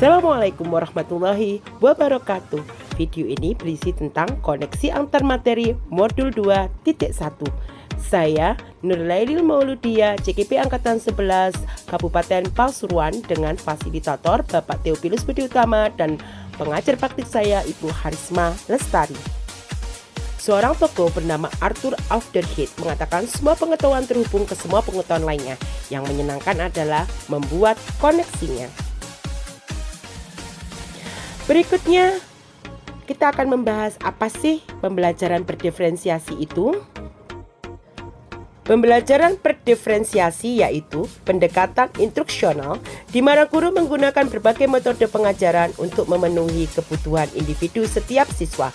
Assalamualaikum warahmatullahi wabarakatuh. Video ini berisi tentang koneksi antar materi modul 2.1. Saya Nurlailil Mauludia, CKP Angkatan 11, Kabupaten Pasuruan, dengan fasilitator Bapak Theophilus Budi Utama dan pengajar praktik saya Ibu Harisma Lestari. Seorang tokoh bernama Arthur Aufderheide mengatakan semua pengetahuan terhubung ke semua pengetahuan lainnya. Yang menyenangkan adalah membuat koneksinya. Berikutnya, kita akan membahas apa sih pembelajaran berdiferensiasi itu. Pembelajaran berdiferensiasi yaitu pendekatan instruksional di mana guru menggunakan berbagai metode pengajaran untuk memenuhi kebutuhan individu setiap siswa.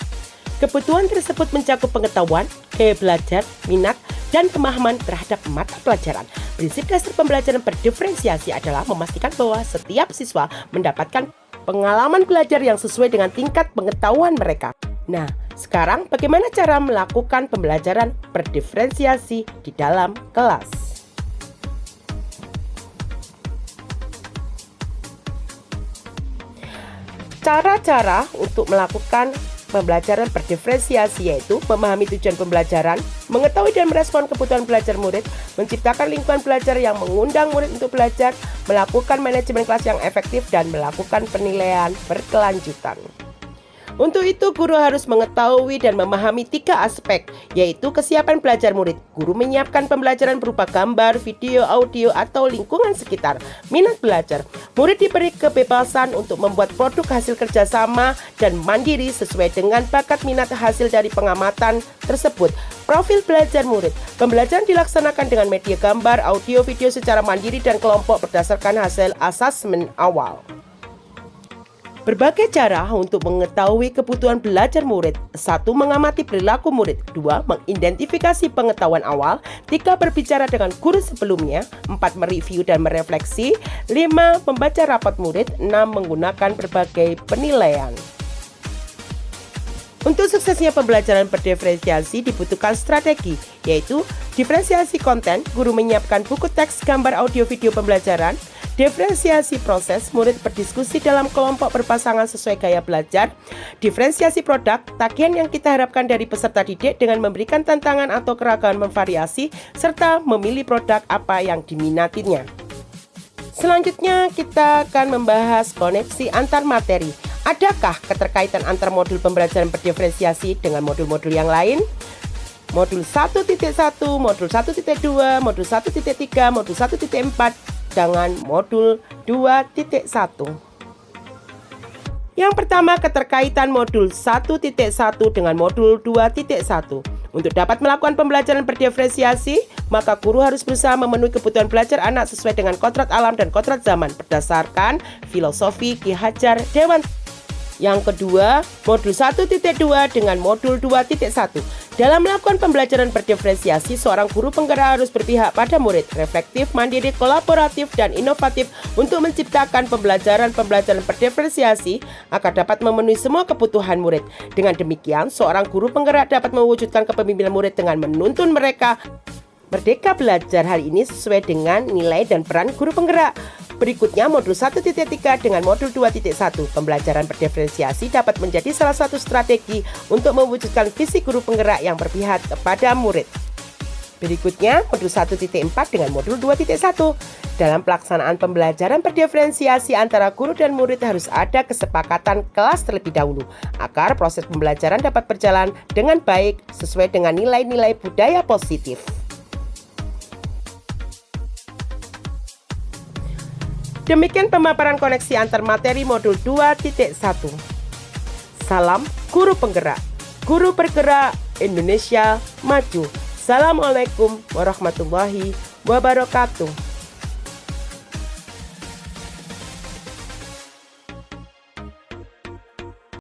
Kebutuhan tersebut mencakup pengetahuan, gaya belajar, minat, dan pemahaman terhadap mata pelajaran. Prinsip dasar pembelajaran berdiferensiasi adalah memastikan bahwa setiap siswa mendapatkan pengalaman belajar yang sesuai dengan tingkat pengetahuan mereka. Nah, sekarang bagaimana cara melakukan pembelajaran berdiferensiasi di dalam kelas? Cara-cara untuk melakukan pembelajaran berdiferensiasi yaitu memahami tujuan pembelajaran, mengetahui dan merespon kebutuhan belajar murid, menciptakan lingkungan belajar yang mengundang murid untuk belajar, melakukan manajemen kelas yang efektif, dan melakukan penilaian berkelanjutan. Untuk itu, guru harus mengetahui dan memahami 3 aspek, yaitu kesiapan belajar murid. Guru menyiapkan pembelajaran berupa gambar, video, audio, atau lingkungan sekitar. Minat belajar. Murid diberi kebebasan untuk membuat produk hasil kerjasama dan mandiri sesuai dengan bakat minat hasil dari pengamatan tersebut. Profil belajar murid. Pembelajaran dilaksanakan dengan media gambar, audio, video secara mandiri dan kelompok berdasarkan hasil asesmen awal. Berbagai cara untuk mengetahui kebutuhan belajar murid. 1. Mengamati perilaku murid. 2. Mengidentifikasi pengetahuan awal. 3. Berbicara dengan guru sebelumnya. 4. Mereview dan merefleksi. 5. Membaca rapat murid. 6. Menggunakan berbagai penilaian. Untuk suksesnya pembelajaran berdiferensiasi dibutuhkan strategi, yaitu diferensiasi konten. Guru menyiapkan buku teks, gambar, audio, video pembelajaran. Diferensiasi proses, murid berdiskusi dalam kelompok berpasangan sesuai gaya belajar. Diferensiasi produk, tagihan yang kita harapkan dari peserta didik dengan memberikan tantangan atau keragaman variasi, serta memilih produk apa yang diminatinya. Selanjutnya kita akan membahas koneksi antar materi. Adakah keterkaitan antar modul pembelajaran berdiferensiasi dengan modul-modul yang lain? Modul 1.1, modul 1.2, modul 1.3, modul 1.4, dengan modul 2.1. Yang pertama, keterkaitan modul 1.1 dengan modul 2.1. Untuk dapat melakukan pembelajaran berdiferensiasi, maka guru harus berusaha memenuhi kebutuhan belajar anak sesuai dengan kodrat alam dan kodrat zaman berdasarkan filosofi Ki Hajar Dewantara. Yang kedua, modul 1.2 dengan modul 2.1. Dalam melakukan pembelajaran berdiferensiasi, seorang guru penggerak harus berpihak pada murid, reflektif, mandiri, kolaboratif, dan inovatif untuk menciptakan pembelajaran berdiferensiasi agar dapat memenuhi semua kebutuhan murid. Dengan demikian, seorang guru penggerak dapat mewujudkan kepemimpinan murid dengan menuntun mereka merdeka belajar. Hal ini sesuai dengan nilai dan peran guru penggerak. Berikutnya, modul 1.3 dengan modul 2.1. Pembelajaran berdiferensiasi dapat menjadi salah satu strategi untuk mewujudkan visi guru penggerak yang berpihak kepada murid. Berikutnya, modul 1.4 dengan modul 2.1. Dalam pelaksanaan pembelajaran berdiferensiasi antara guru dan murid harus ada kesepakatan kelas terlebih dahulu agar proses pembelajaran dapat berjalan dengan baik sesuai dengan nilai-nilai budaya positif. Demikian pemaparan koneksi antar materi modul 2.1. Salam guru penggerak. Guru bergerak, Indonesia maju. Assalamualaikum warahmatullahi wabarakatuh.